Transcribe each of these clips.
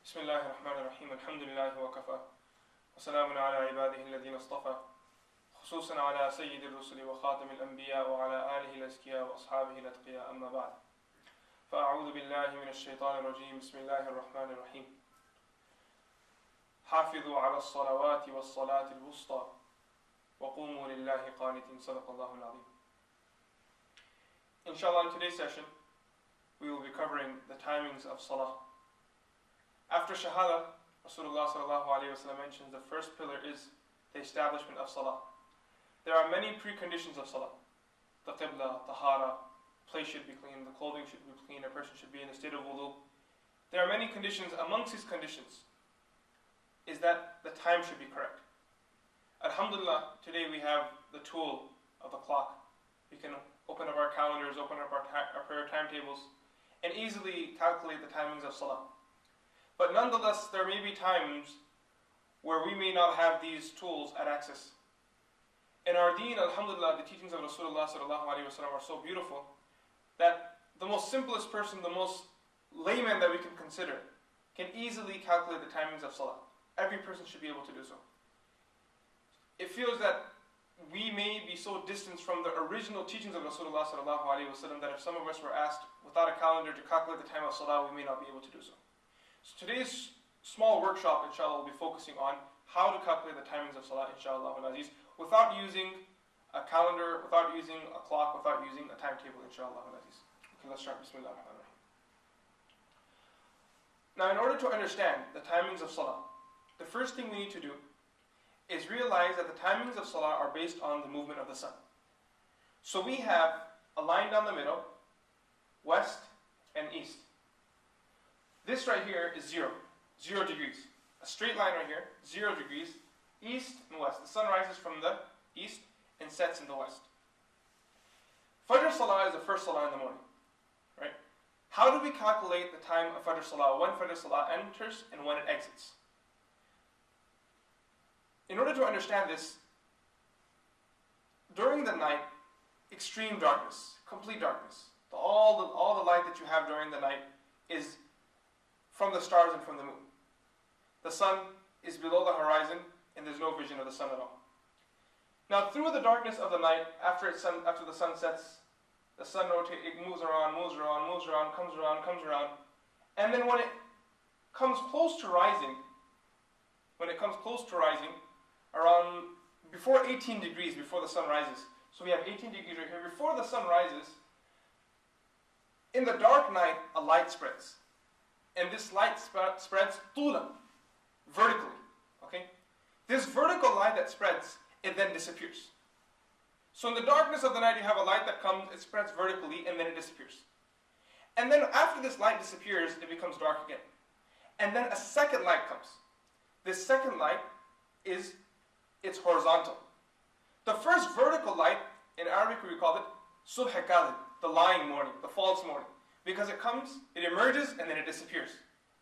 بسم الله الرحمن الرحيم الحمد لله وكفى وسلام على عباده الذين اصطفى خصوصا على سيد الرسل وخاتم الأنبياء وعلى آله الأزكياء وأصحابه الأتقياء أما بعد فأعوذ بالله من الشيطان الرجيم بسم الله الرحمن الرحيم حافظوا على الصلوات والصلاة الوسطى وقوموا لله قانتين صدق الله العظيم. Inshallah, in today's session we will be covering the timings of Salah. After Shahada, Rasulullah mentions the first pillar is the establishment of Salah. There are many preconditions of Salah. The Qibla, Tahara, place should be clean, the clothing should be clean, a person should be in a state of wudu. There are many conditions. Amongst these conditions is that the time should be correct. Alhamdulillah, today we have the tool of the clock. We can open up our calendars, open up our prayer timetables, and easily calculate the timings of Salah. But nonetheless, there may be times where we may not have these tools at access. In our deen, alhamdulillah, the teachings of Rasulullah are so beautiful that the most simplest person, the most layman that we can consider, can easily calculate the timings of Salah. Every person should be able to do so. It feels that we may be so distant from the original teachings of Rasulullah that if some of us were asked without a calendar to calculate the time of Salah, we may not be able to do so. So today's small workshop, inshallah, will be focusing on how to calculate the timings of Salah, inshallah, without using a calendar, without using a clock, without using a timetable, inshallah. Okay, let's start. Bismillah ar-Rahman ar-Rahim. Now, in order to understand the timings of Salah, the first thing we need to do is realize that the timings of Salah are based on the movement of the sun. So we have a line down the middle, west and east. This right here is 0 degrees. A straight line right here, 0 degrees, east and west. The sun rises from the east and sets in the west. Fajr Salah is the first Salah in the morning, right? How do we calculate the time of Fajr Salah, when Fajr Salah enters and when it exits? In order to understand this, during the night, extreme darkness, complete darkness. All the light that you have during the night is from the stars and from the moon. The sun is below the horizon and there's no vision of the sun at all. Now through the darkness of the night, after the sun sets, the sun rotates, it moves around, comes around, and then when it comes close to rising, around before 18 degrees before the sun rises, so we have 18 degrees right here, before the sun rises, in the dark night a light spreads. And this light spreads tulan, vertically. Okay? This vertical light that spreads, it then disappears. So in the darkness of the night you have a light that comes, it spreads vertically, and then it disappears. And then after this light disappears, it becomes dark again. And then a second light comes. This second light it's horizontal. The first vertical light, in Arabic we call it subh kadhib, the lying morning, the false morning. Because it comes, it emerges, and then it disappears.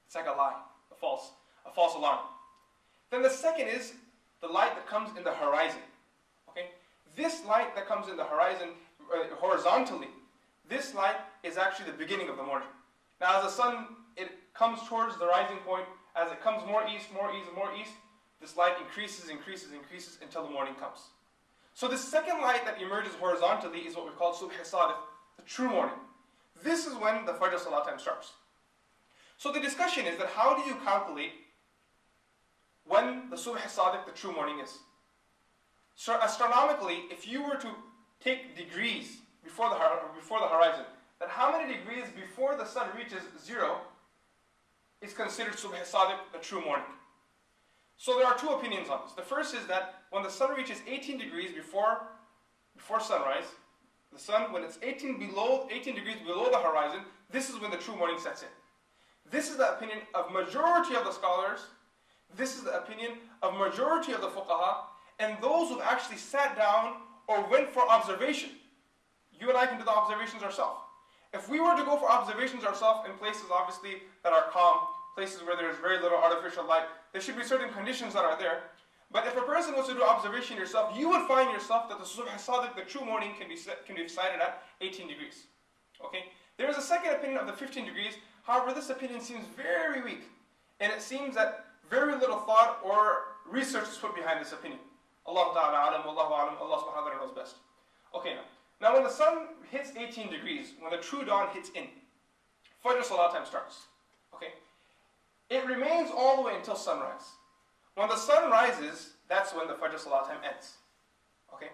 It's like a lie, a false alarm. Then the second is the light that comes in the horizon. Okay? This light that comes in the horizon, horizontally, this light is actually the beginning of the morning. Now as the sun, it comes towards the rising point, as it comes more east, this light increases until the morning comes. So the second light that emerges horizontally is what we call subh sadiq, the true morning. This is when the Fajr Salah time starts. So the discussion is that how do you calculate when the Subh Sadiq, the true morning, is? So astronomically, if you were to take degrees before the horizon, then how many degrees before the sun reaches 0 is considered Subh Sadiq, the true morning? So there are two opinions on this. The first is that when the sun reaches 18 degrees before sunrise, the sun, when it's 18 degrees below the horizon, this is when the true morning sets in. This is the opinion of majority of the scholars. This is the opinion of majority of the fuqaha, and those who actually sat down or went for observation. You and I can do the observations ourselves. If we were to go for observations ourselves in places obviously that are calm, places where there's very little artificial light, there should be certain conditions that are there. But if a person was to do observation yourself, you would find yourself that the Subh Sadiq, the true morning, can be decided at 18 degrees. Okay? There is a second opinion of the 15 degrees. However, this opinion seems very weak. And it seems that very little thought or research is put behind this opinion. Allah ta'ala alam, wallahu alam, Allah subhanahu wa ta'ala knows best. Okay, now when the sun hits 18 degrees, when the true dawn hits in, Fajr Salah time starts. Okay, it remains all the way until sunrise. When the sun rises, that's when the Fajr Salah time ends. Okay,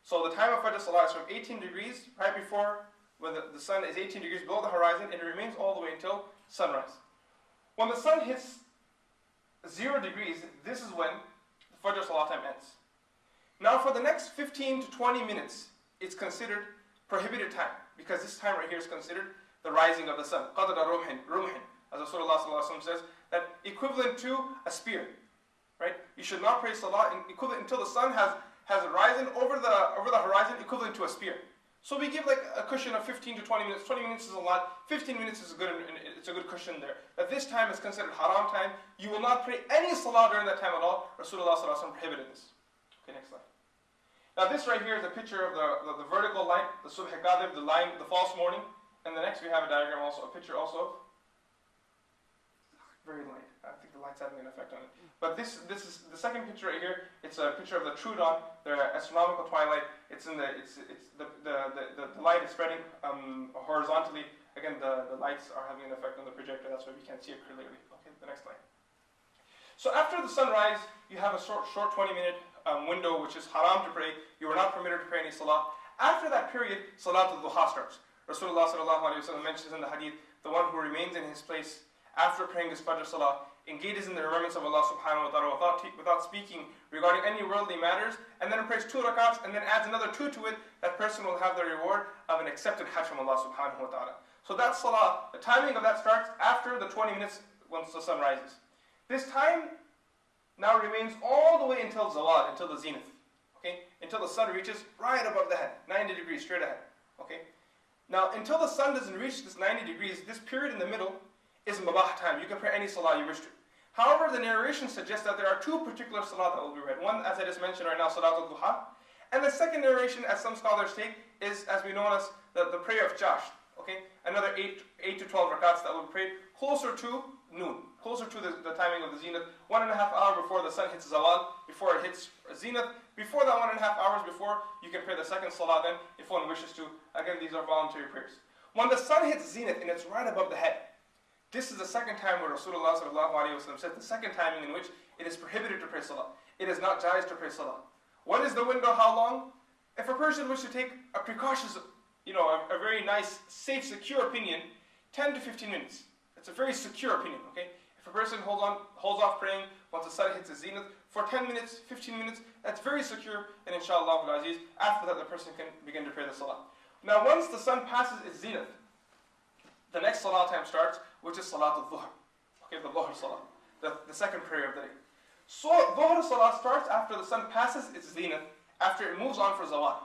so the time of Fajr Salah is from 18 degrees, right before, when the sun is 18 degrees below the horizon, and it remains all the way until sunrise. When the sun hits 0 degrees, this is when the Fajr Salah time ends. Now for the next 15 to 20 minutes, it's considered prohibited time, because this time right here is considered the rising of the sun. قَدْرَ رُمْحٍ, as Rasulullah says, that equivalent to a spear. Right? You should not pray Salah equivalent until the sun has risen over the horizon, equivalent to a spear. So we give like a cushion of 15 to 20 minutes. 20 minutes is a lot. 15 minutes is it's a good cushion there. That this time is considered haram time. You will not pray any Salah during that time at all. Rasulullah prohibited this. Okay, next slide. Now this right here is a picture of the vertical light, the subh kadhib, the line, the false morning. And the next we have a diagram also, a picture also of very light. I think the light's having an effect on it. But this is the second picture right here. It's a picture of the true dawn, the astronomical twilight. It's in the light is spreading horizontally. Again, the lights are having an effect on the projector. That's why we can't see it clearly. Okay, the next slide. So after the sunrise, you have a short 20-minute window which is haram to pray. You are not permitted to pray any salah. After that period, Salatul Duha starts. Rasulullah mentions in the hadith, the one who remains in his place after praying his Fajr Salah, engages in the remembrance of Allah subhanahu wa ta'ala without speaking regarding any worldly matters, and then prays 2 rakats, and then adds another 2 to it, that person will have the reward of an accepted hajj from Allah subhanahu wa ta'ala. So that Salah, the timing of that starts after the 20 minutes once the sun rises. This time now remains all the way until Zawal, until the zenith. Okay? Until the sun reaches right above the head, 90 degrees straight ahead. Okay? Now, until the sun doesn't reach this 90 degrees, this period in the middle is mubah time. You can pray any salah you wish to. However, the narration suggests that there are 2 particular salah that will be read. One, as I just mentioned right now, Salatul Duha. And the second narration, as some scholars take, is as we know as the prayer of Jasht. Okay? Another 8 to 12 rakats that will be prayed closer to noon. Closer to the timing of the zenith. 1.5 hours before the sun hits Zawal, before it hits zenith. Before that 1.5 hours before, you can pray the second salah then, if one wishes to. Again, these are voluntary prayers. When the sun hits zenith and it's right above the head, this is the second time where Rasulullah said the second timing in which it is prohibited to pray salah. It is not jaiz to pray salah. What is the window? How long? If a person wishes to take a precautious, a very nice, safe, secure opinion, 10 to 15 minutes. It's a very secure opinion. Okay. If a person holds off praying once the sun hits the zenith for 10 minutes, 15 minutes, that's very secure, and inshallah al-aziz, after that the person can begin to pray the salah. Now once the sun passes its zenith, the next salah time starts, which is Salatul Dhuhr. Okay, the Dhuhr Salah, the second prayer of the day. So Dhuhr Salah starts after the sun passes its zenith, after it moves on for Zawal.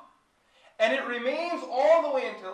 And it remains all the way until